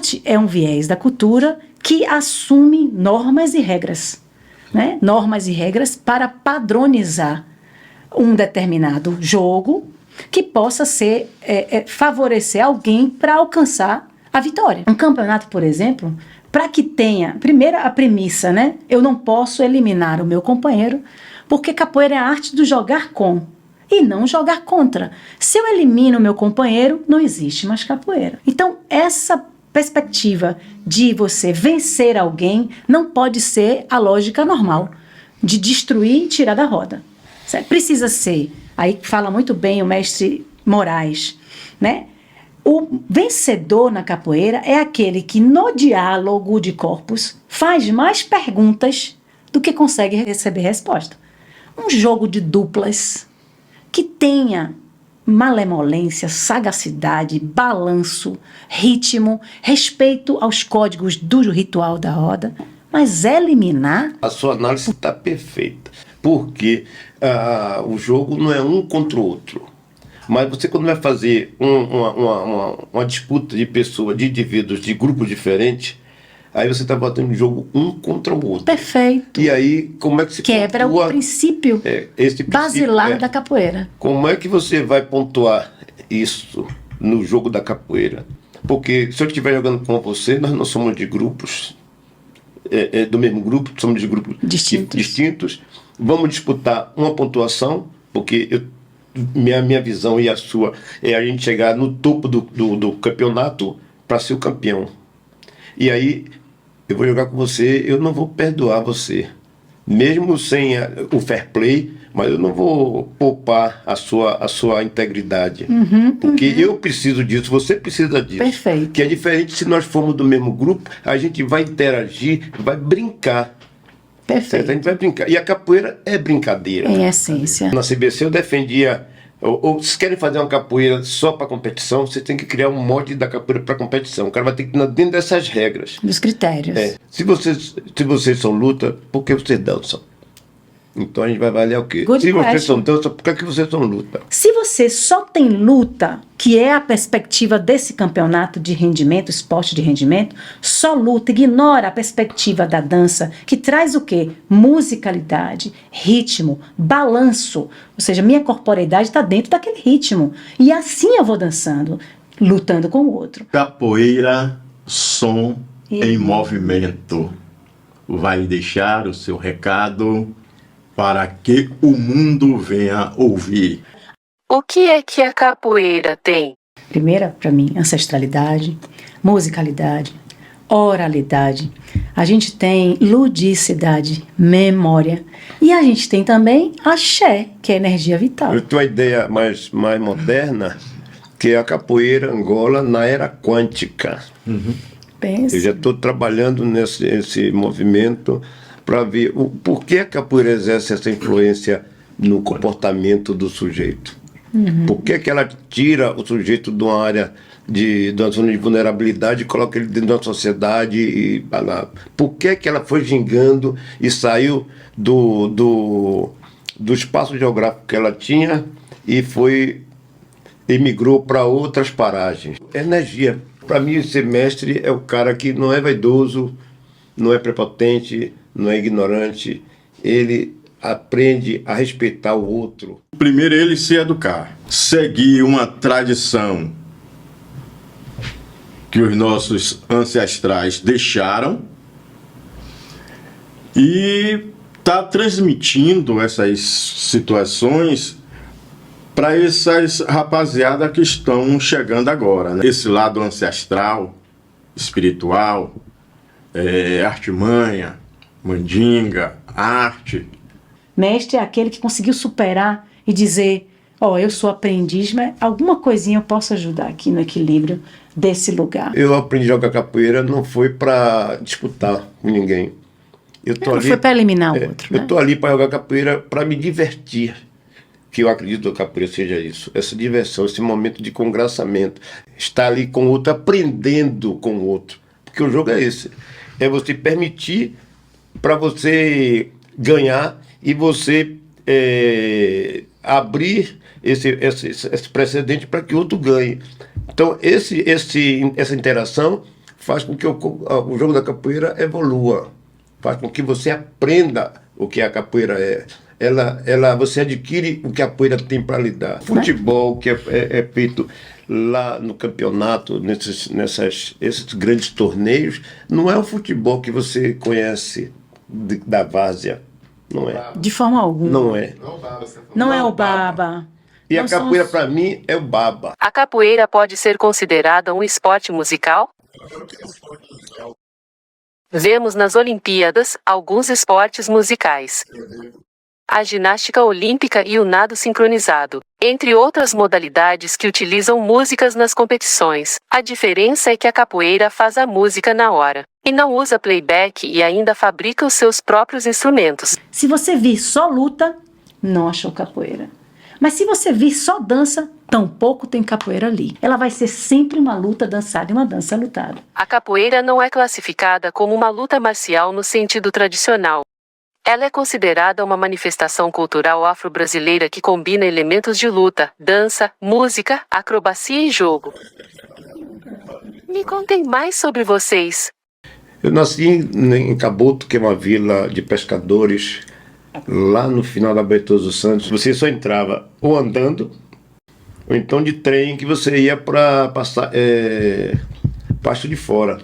arte é um viés da cultura que assume normas e regras, né? Normas e regras para padronizar um determinado jogo que possa favorecer alguém para alcançar a vitória. Um campeonato, por exemplo, para que tenha, primeiro a premissa, né? Eu não posso eliminar o meu companheiro, porque capoeira é a arte do jogar com e não jogar contra. Se eu elimino o meu companheiro, não existe mais capoeira. Então, essa perspectiva de você vencer alguém não pode ser a lógica normal de destruir e tirar da roda. Certo? Precisa ser, aí fala muito bem o mestre Moraes, né? O vencedor na capoeira é aquele que no diálogo de corpos faz mais perguntas do que consegue receber resposta. Um jogo de duplas que tenha malemolência, sagacidade, balanço, ritmo, respeito aos códigos do ritual da roda, mas eliminar... A sua análise está perfeita, porque o jogo não é um contra o outro. Mas você, quando vai fazer uma disputa de pessoas, de indivíduos, de grupos diferentes, aí você está botando em jogo um contra o outro. Perfeito. E aí, como é que se quebra pontua, o princípio, basilar da capoeira. Como é que você vai pontuar isso no jogo da capoeira? Porque se eu estiver jogando com você, nós não somos de grupos, do mesmo grupo, somos de grupos distintos. Vamos disputar uma pontuação, porque minha visão e a sua é a gente chegar no topo do campeonato para ser o campeão. E aí eu vou jogar com você, eu não vou perdoar você, mesmo sem o fair play, mas eu não vou poupar a sua integridade, porque eu preciso disso, você precisa disso. Perfeito. Que é diferente se nós formos do mesmo grupo, a gente vai interagir, vai brincar. Perfeito. Certo? A gente vai brincar. E a capoeira é brincadeira. Em essência. Na CBC eu defendia, ou se querem fazer uma capoeira só para competição, você tem que criar um molde da capoeira para competição. O cara vai ter que ir dentro dessas regras. Dos critérios. Se vocês são luta, por que vocês dançam? Então a gente vai avaliar o quê? Good Se vocês question. são dança, por que vocês são luta? Se você só tem luta, que é a perspectiva desse campeonato de rendimento, esporte de rendimento, só luta, ignora a perspectiva da dança, que traz o quê? Musicalidade, ritmo, balanço. Ou seja, minha corporeidade está dentro daquele ritmo. E assim eu vou dançando, lutando com o outro. Capoeira, som em movimento. Vai deixar o seu recado para que o mundo venha ouvir. O que é que a capoeira tem? Primeira, para mim, ancestralidade, musicalidade, oralidade. A gente tem ludicidade, memória. E a gente tem também axé, que é energia vital. Eu tenho uma ideia mais moderna, que é a capoeira Angola na era quântica. Pensa. Eu já estou trabalhando nesse movimento para ver por que a capoeira exerce essa influência no comportamento do sujeito. Por que ela tira o sujeito de uma área de uma zona de vulnerabilidade e coloca ele dentro da sociedade? Por que ela foi gingando e saiu do espaço geográfico que ela tinha e emigrou para outras paragens? Energia. Para mim, ser mestre é o cara que não é vaidoso, não é prepotente, não é ignorante, ele aprende a respeitar o outro. Primeiro ele se educar, seguir uma tradição que os nossos ancestrais deixaram e tá transmitindo essas situações para essas rapaziada que estão chegando agora, né? Esse lado ancestral, espiritual, artimanha, mandinga, arte. Mestre é aquele que conseguiu superar e dizer, eu sou aprendiz, mas alguma coisinha eu posso ajudar aqui no equilíbrio desse lugar. Eu aprendi a jogar capoeira, não foi para disputar com ninguém. Não foi para eliminar o outro, né? Eu estou ali para jogar capoeira para me divertir. Que eu acredito que a capoeira seja isso. Essa diversão, esse momento de congraçamento. Estar ali com o outro, aprendendo com o outro. Porque o jogo é esse. É você permitir para você ganhar e você abrir esse precedente para que o outro ganhe. Então, essa interação faz com que o jogo da capoeira evolua, faz com que você aprenda o que a capoeira é. Você adquire o que a capoeira tem para lhe dar. Futebol que é feito lá no campeonato, esses grandes torneios, não é o futebol que você conhece da várzea. Não é. De forma alguma. Não é. Não é o baba. E Nós a capoeira, somos- para mim, é o baba. A capoeira pode ser considerada um esporte musical? Vemos nas Olimpíadas alguns esportes musicais. A ginástica olímpica e o nado sincronizado, entre outras modalidades que utilizam músicas nas competições. A diferença é que a capoeira faz a música na hora, e não usa playback e ainda fabrica os seus próprios instrumentos. Se você vir só luta, não achou capoeira. Mas se você vir só dança, tampouco tem capoeira ali. Ela vai ser sempre uma luta dançada e uma dança lutada. A capoeira não é classificada como uma luta marcial no sentido tradicional. Ela é considerada uma manifestação cultural afro-brasileira que combina elementos de luta, dança, música, acrobacia e jogo. Me contem mais sobre vocês. Eu nasci em Caboto, que é uma vila de pescadores, lá no final da Bertoso dos Santos. Você só entrava ou andando, ou então de trem, que você ia para passar Pasto de Fora.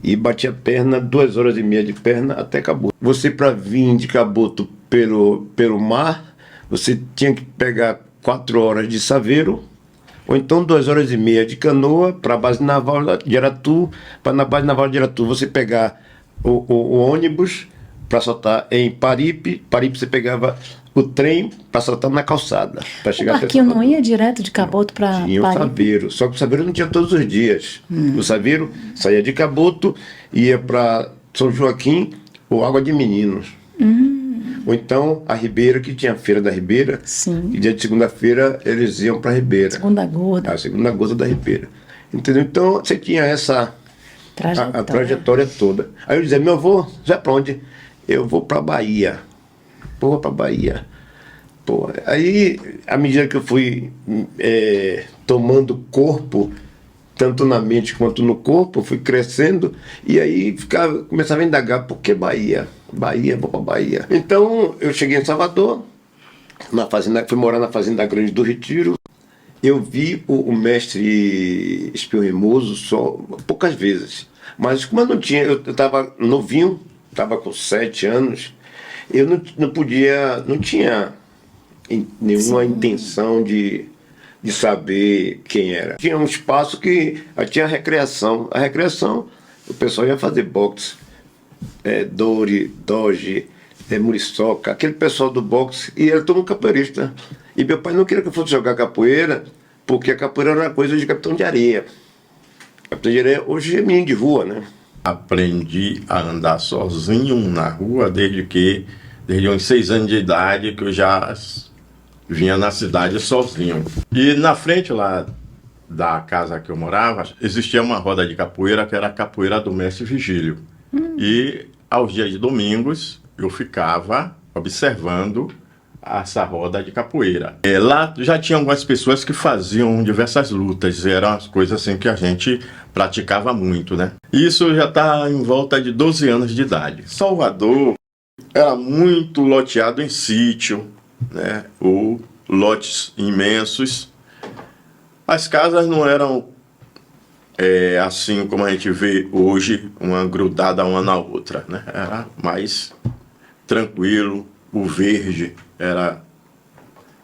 E batia a perna, 2 horas e meia de perna até Caboto. Você, para vir de Caboto pelo mar, você tinha que pegar 4 horas de Saveiro, ou então 2 horas e meia de canoa para a base naval de Aratu. Para na base naval de Aratu você pegar o ônibus para soltar em Paripe. Paripe você pegava o trem para soltar na calçada. Para chegar até Aqui eu não Salvador. ia direto de Caboto para Tinha o Paris. Saveiro, só que o Saveiro não tinha todos os dias. O Saveiro saía de Caboto, ia para São Joaquim ou Água de Meninos. Ou então a Ribeira, que tinha a Feira da Ribeira, Sim. e dia de segunda-feira eles iam para a Ribeira. Segunda gorda. A segunda gota da Ribeira. Entendeu? Então você tinha essa a trajetória toda. Aí eu dizia, meu avô, já para onde? Eu vou para Bahia. Pô, para Bahia. Pô, aí, à medida que eu fui tomando corpo, tanto na mente quanto no corpo, fui crescendo, e aí começava a indagar, por que Bahia? Bahia, vou para Bahia. Então, eu cheguei em Salvador, fui morar na Fazenda Grande do Retiro. Eu vi o mestre Espio Rimoso só poucas vezes. Mas como eu não tinha, eu estava novinho, estava com 7 anos, eu não tinha nenhuma intenção de saber quem era. Tinha um espaço que tinha a recreação. A recreação, o pessoal ia fazer boxe, Dori, Doge, Muriçoca, aquele pessoal do boxe, e era todo um capoeirista. E meu pai não queria que eu fosse jogar capoeira, porque a capoeira era uma coisa de capitão de areia. Capitão de areia hoje é menino de rua, né? Aprendi a andar sozinho na rua desde uns 6 anos de idade, que eu já vinha na cidade sozinho. E na frente lá da casa que eu morava, existia uma roda de capoeira, que era a capoeira do mestre Vigílio. E aos dias de domingos eu ficava observando essa roda de capoeira. Lá já tinha algumas pessoas que faziam diversas lutas, eram as coisas assim que a gente praticava muito, né? Isso já está em volta de 12 anos de idade. Salvador era muito loteado em sítio, né? Ou lotes imensos. As casas não eram assim como a gente vê hoje, uma grudada uma na outra, né? Era mais tranquilo, o verde era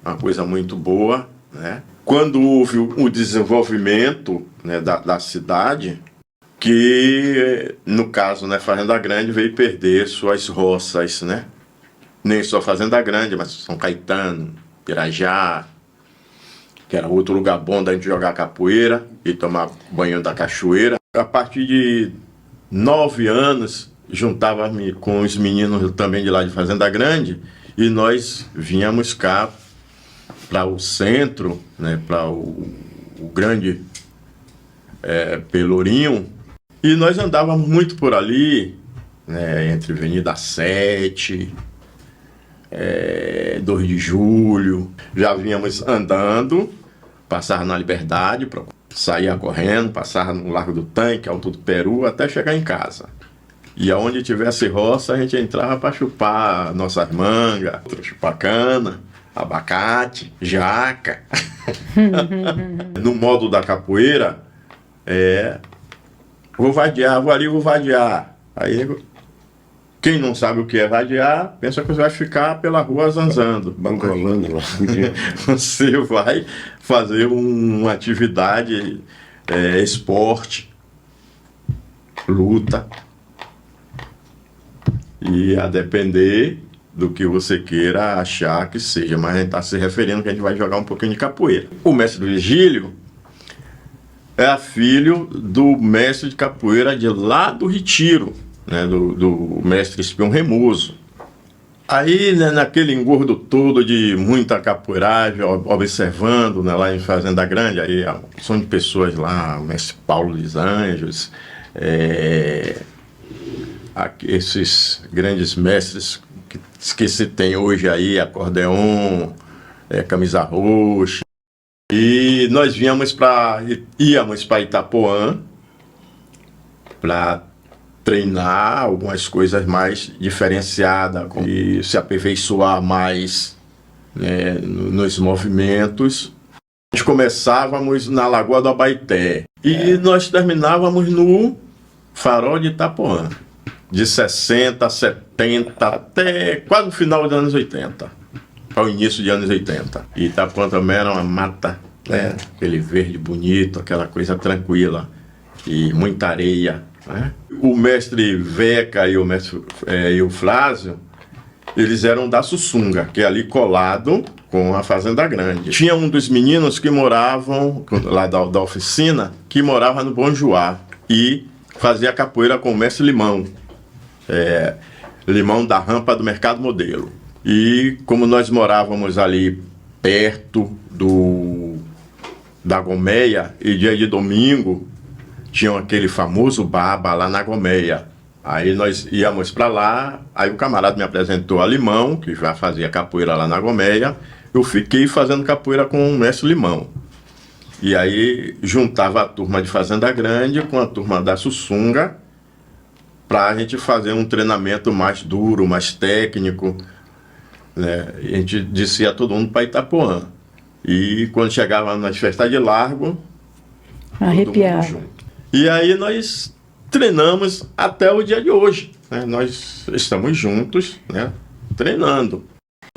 uma coisa muito boa, né? Quando houve o desenvolvimento, né, da cidade, que no caso, né, Fazenda Grande veio perder suas roças, né? Nem só Fazenda Grande, mas São Caetano, Pirajá, que era outro lugar bom da gente jogar capoeira e tomar banho da cachoeira. A partir de 9 anos, juntava-me com os meninos também de lá de Fazenda Grande, e nós vínhamos cá para o centro, né, para o grande Pelourinho, e nós andávamos muito por ali, né, entre Avenida 7, 2 de Julho, já vínhamos andando, passar na Liberdade, saía correndo, passava no Largo do Tanque, Alto do Peru, até chegar em casa. E aonde tivesse roça, a gente entrava para chupar nossas mangas, chupar cana, abacate, jaca. No modo da capoeira, vou vadiar, vou ali, vou vadiar. Aí, quem não sabe o que é vadiar, pensa que você vai ficar pela rua zanzando. Bangolando lá. Você vai fazer uma atividade, esporte, luta. E a depender do que você queira achar que seja. Mas a gente está se referindo que a gente vai jogar um pouquinho de capoeira. O mestre Virgílio é filho do mestre de capoeira de lá do Retiro, né, do mestre Espião Remoso. Aí, né, naquele engordo todo de muita capoeiragem, observando, né, lá em Fazenda Grande, aí são de pessoas lá, o mestre Paulo dos Anjos, esses grandes mestres que se tem hoje aí, acordeon, camisa roxa. E nós íamos para Itapuã para treinar algumas coisas mais diferenciadas e se aperfeiçoar mais, né, nos movimentos. Nós começávamos na Lagoa do Abaeté e nós terminávamos no Farol de Itapuã, de 60, 70 até quase o final dos anos 80, ao início dos anos 80. E Itapuã também era uma mata, né? Aquele verde bonito, aquela coisa tranquila e muita areia, né? O mestre Veca e o mestre Eufrásio, eles eram da Sussunga, que é ali colado com a Fazenda Grande. Tinha um dos meninos que moravam lá da oficina, que morava no Bom Joá e fazia capoeira com o mestre Limão. Limão da rampa do Mercado Modelo. E como nós morávamos ali perto da Gomeia, e dia de domingo tinha aquele famoso baba lá na Gomeia. Aí nós íamos para lá, aí o camarada me apresentou a Limão, que já fazia capoeira lá na Gomeia. Eu fiquei fazendo capoeira com o mestre Limão. E aí juntava a turma de Fazenda Grande com a turma da Sussunga, para a gente fazer um treinamento mais duro, mais técnico, né? A gente descia todo mundo para Itapuã. E quando chegava nas festas de largo, arrepiar. Todo mundo junto. E aí nós treinamos até o dia de hoje, né? Nós estamos juntos, né, treinando.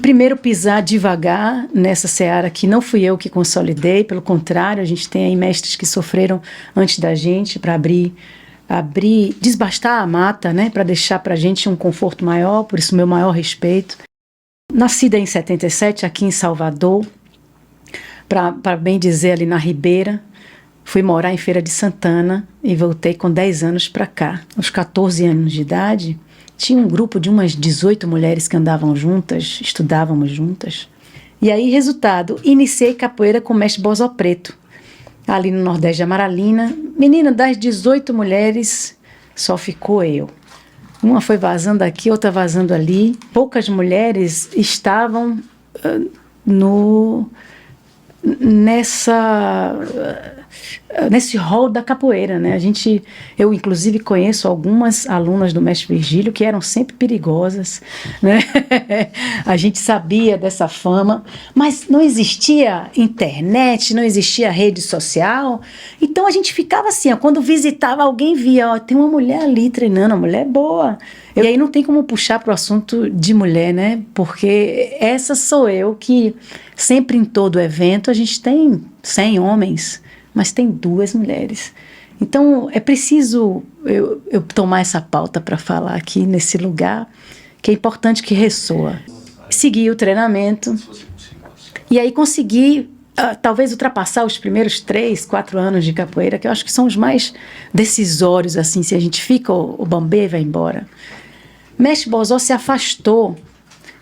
Primeiro pisar devagar nessa seara que não fui eu que consolidei, pelo contrário, a gente tem aí mestres que sofreram antes da gente para abrir, desbastar a mata, né, para deixar para a gente um conforto maior, por isso meu maior respeito. Nascida em 77, aqui em Salvador, para bem dizer ali na Ribeira, fui morar em Feira de Santana e voltei com 10 anos para cá. Aos 14 anos de idade, tinha um grupo de umas 18 mulheres que andavam juntas, estudávamos juntas. E aí, resultado, iniciei capoeira com o mestre Bozó Preto, ali no Nordeste de Amaralina. Menina, das 18 mulheres, só ficou eu. Uma foi vazando aqui, outra vazando ali. Poucas mulheres estavam nesse rol da capoeira, né? Eu inclusive conheço algumas alunas do mestre Virgílio que eram sempre perigosas, né? A gente sabia dessa fama, mas não existia internet, não existia rede social, então a gente ficava assim, ó, quando visitava alguém via, ó, tem uma mulher ali treinando, uma mulher boa. E aí não tem como puxar para o assunto de mulher, né? Porque essa sou eu que sempre em todo evento a gente tem 100 homens, mas tem 2 mulheres. Então é preciso eu tomar essa pauta para falar aqui nesse lugar, que é importante, que ressoa. Segui o treinamento e aí consegui talvez ultrapassar os primeiros 3, 4 anos de capoeira, que eu acho que são os mais decisórios, assim, se a gente fica, o bambê vai embora. Mestre Bozó se afastou,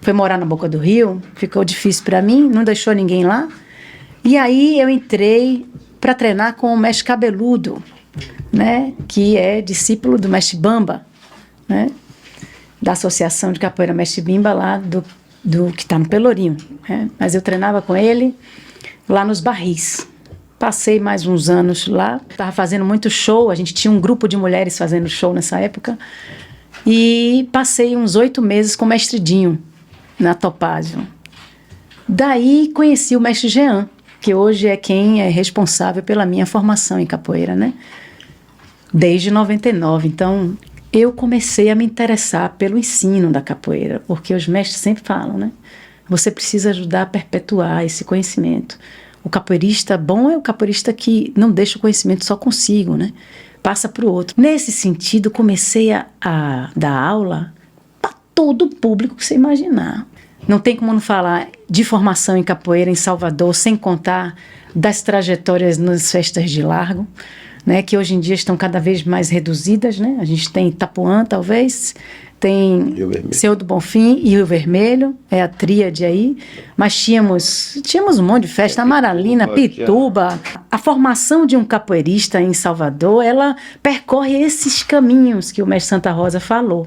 foi morar na Boca do Rio, ficou difícil para mim, não deixou ninguém lá. E aí eu entrei para treinar com o mestre Cabeludo, né, que é discípulo do mestre Bamba, né, da Associação de Capoeira Mestre Bimba, lá do que está no Pelourinho, né? Mas eu treinava com ele lá nos barris, Passei mais uns anos lá, estava fazendo muito show, a gente tinha um grupo de mulheres fazendo show nessa época, e passei uns 8 meses com o mestre Dinho, na Topázio. Daí conheci o mestre Jean, que hoje é quem é responsável pela minha formação em capoeira, né? Desde 99. Então, eu comecei a me interessar pelo ensino da capoeira, porque os mestres sempre falam, né? Você precisa ajudar a perpetuar esse conhecimento. O capoeirista bom é o capoeirista que não deixa o conhecimento só consigo, né? Passa para o outro. Nesse sentido, comecei a dar aula para todo o público que você imaginar. Não tem como não falar de formação em capoeira em Salvador, sem contar das trajetórias nas festas de largo, né? Que hoje em dia estão cada vez mais reduzidas, né? A gente tem Itapuã, talvez, tem Senhor do Bonfim e Rio Vermelho, é a tríade aí, mas tínhamos um monte de festa, Amaralina, Pituba. A formação de um capoeirista em Salvador, ela percorre esses caminhos que o mestre Santa Rosa falou.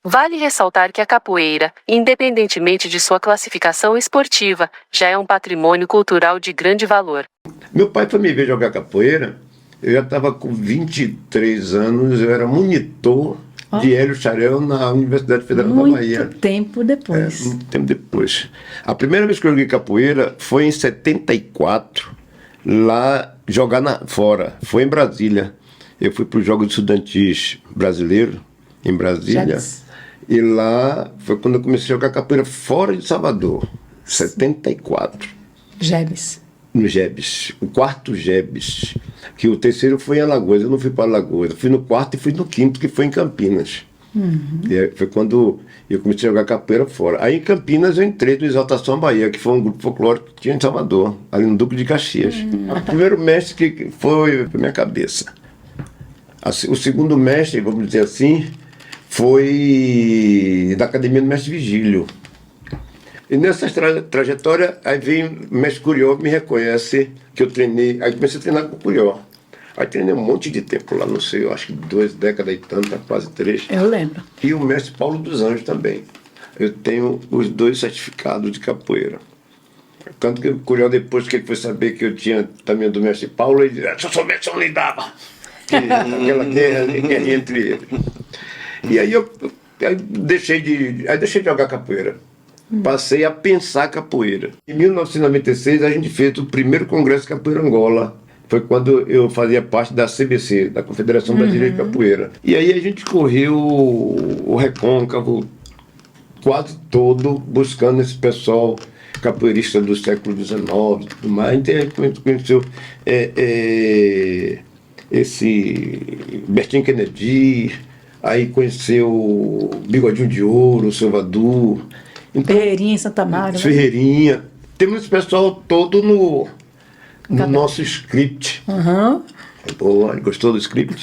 Vale ressaltar que a capoeira, independentemente de sua classificação esportiva, já é um patrimônio cultural de grande valor. Meu pai foi me ver jogar capoeira, eu já estava com 23 anos, eu era monitor de Hélio Xarel na Universidade Federal da Bahia. Muito tempo depois. Muito tempo depois. A primeira vez que eu joguei capoeira foi em 74, lá jogar fora. Foi em Brasília. Eu fui para os Jogos Estudantis Brasileiros, em Brasília. E lá foi quando eu comecei a jogar capoeira fora de Salvador. 74. Jebes. No Jebes, o quarto Jebes, que o terceiro foi em Alagoas. Eu não fui para Alagoas, eu fui no quarto e fui no quinto, que foi em Campinas. E aí foi quando eu comecei a jogar capoeira fora. Aí em Campinas eu entrei no Exaltação Bahia, que foi um grupo folclórico que tinha em Salvador, ali no Duque de Caxias. O primeiro mestre que foi minha cabeça. O segundo mestre, vamos dizer assim, foi da Academia do Mestre Vigílio. E nessa trajetória, aí vem o mestre Curió, me reconhece que eu treinei, aí comecei a treinar com o Curió. Aí treinei um monte de tempo lá, não sei, eu acho que 2 décadas e tanta, quase 3. Eu lembro. E o mestre Paulo dos Anjos também. Eu tenho os 2 certificados de capoeira. Tanto que o Curió, depois que ele foi saber que eu tinha também do mestre Paulo, ele disse, se eu soubesse, eu não lhe dava. Aquela guerra entre eles. E aí eu deixei de jogar capoeira. Passei a pensar capoeira. Em 1996 a gente fez o primeiro congresso de capoeira Angola. Foi quando eu fazia parte da CBC, da Confederação Brasileira de Capoeira. E aí a gente correu o Recôncavo quase todo buscando esse pessoal capoeirista do século XIX e tudo mais. A gente conheceu esse Bertinho Kennedy, aí conheceu Bigodinho de Ouro, Salvador. Então, Ferreirinha em Santa Mária. Ferreirinha. Temos esse pessoal todo no nosso script. Boa, gostou do script?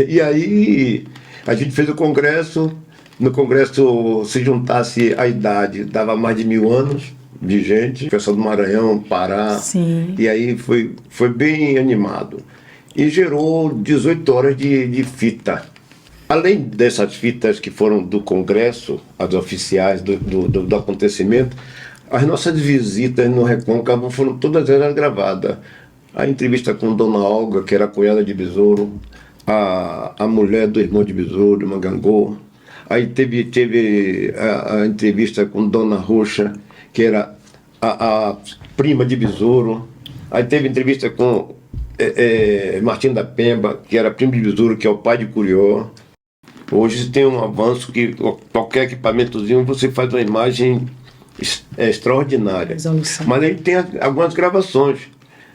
E aí a gente fez o congresso. No congresso, se juntasse a idade, dava mais de 1000 anos de gente. Pessoal do Maranhão, Pará. Sim. E aí foi bem animado. E gerou 18 horas de fita. Além dessas fitas que foram do congresso, as oficiais do acontecimento, as nossas visitas no Recôncavo foram todas elas gravadas. A entrevista com Dona Olga, que era a cunhada de Besouro, a mulher do irmão de Besouro, de Mangangô. Aí teve a entrevista com Dona Roxa, que era a prima de Besouro. Aí teve entrevista com Martim da Pemba, que era primo de Besouro, que é o pai de Curió. Hoje tem um avanço que qualquer equipamentozinho você faz uma imagem extraordinária. Resolução. Mas a gente tem algumas gravações.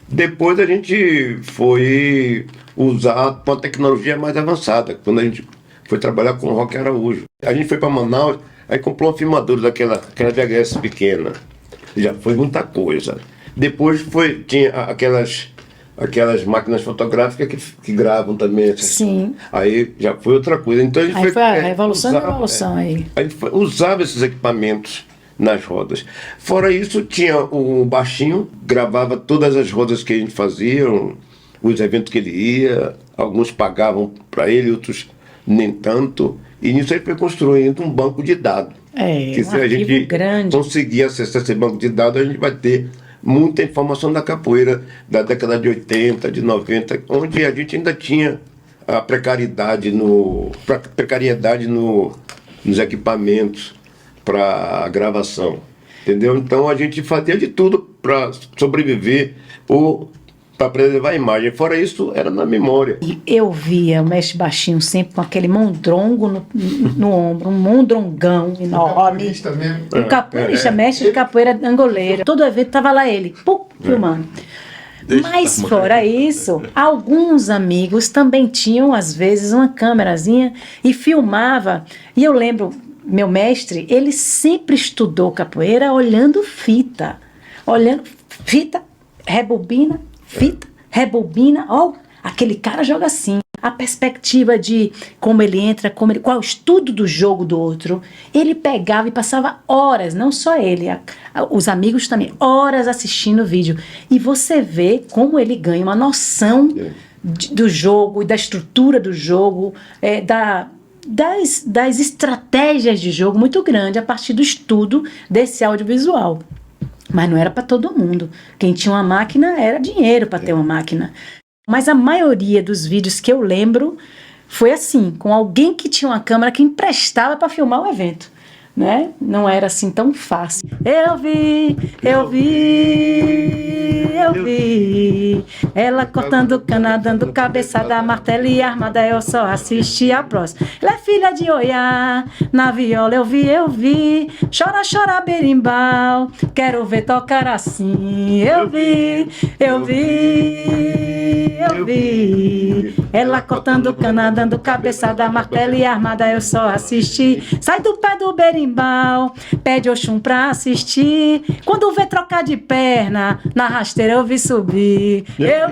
Depois a gente foi usar uma tecnologia mais avançada, quando a gente foi trabalhar com o Roque Araújo. A gente foi para Manaus, aí comprou uma filmadora daquela VHS pequena. Já foi muita coisa. Depois tinha aquelas máquinas fotográficas que gravam também. Sim. Aí já foi outra coisa. Então a gente Aí foi a revolução da revolução aí. A gente usava esses equipamentos nas rodas. Fora isso, tinha o baixinho, gravava todas as rodas que a gente fazia, os eventos que ele ia, alguns pagavam para ele, outros nem tanto. E nisso ele foi construindo um banco de dados. Que se a gente grande. conseguir acessar esse banco de dados, a gente vai ter muita informação da capoeira da década de 80, de 90, onde a gente ainda tinha a precariedade nos equipamentos para gravação, entendeu? Então a gente fazia de tudo para sobreviver ou para preservar a imagem. Fora isso, era na memória. E eu via o mestre Baixinho sempre com aquele mondrongo no ombro, um mondrongão enorme. Um capoeirista, mestre de capoeira angoleiro. Todo evento tava lá ele, filmando. Mas fora isso, alguns amigos também tinham, às vezes, uma câmerazinha e filmava. E eu lembro, meu mestre, ele sempre estudou capoeira olhando fita. Olhando fita, rebobina, fita, rebobina, ó, aquele cara joga assim. A perspectiva de como ele entra, qual o estudo do jogo do outro. Ele pegava e passava horas, não só ele, os amigos também, horas assistindo o vídeo. E você vê como ele ganha uma noção do jogo e da estrutura do jogo, das estratégias de jogo muito grande a partir do estudo desse audiovisual. Mas não era para todo mundo. Quem tinha uma máquina era dinheiro para ter uma máquina. Mas a maioria dos vídeos que eu lembro foi assim, com alguém que tinha uma câmera que emprestava para filmar o evento, né? Não era assim tão fácil. Eu vi ela cortando cana, dando cabeçada, martelo e armada, eu só assisti a próxima. Ela é filha de Oiá, na viola eu vi, chora, chora berimbau, quero ver tocar assim. Eu vi, ela cortando cana, dando cabeçada, martelo e armada, eu só assisti. Sai do pé do berimbau, pede Oxum pra assistir. Quando vê trocar de perna, na rasteira eu vi subir. Eu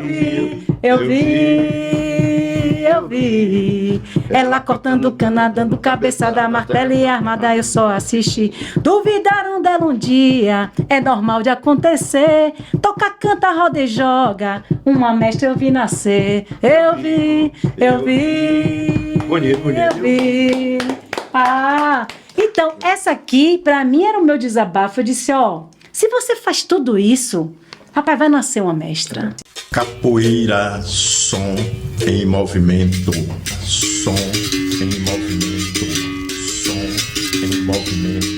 vi ela cortando cana, dando cabeçada, martelo e armada, eu só assisti. Duvidaram dela um dia, é normal de acontecer. Toca, canta, roda e joga, uma mestra eu vi nascer. Eu vi. Bonito. Então, essa aqui, pra mim, era o meu desabafo. Eu disse, se você faz tudo isso, rapaz, vai nascer uma mestra. Capoeira, som em movimento, som em movimento, som em movimento.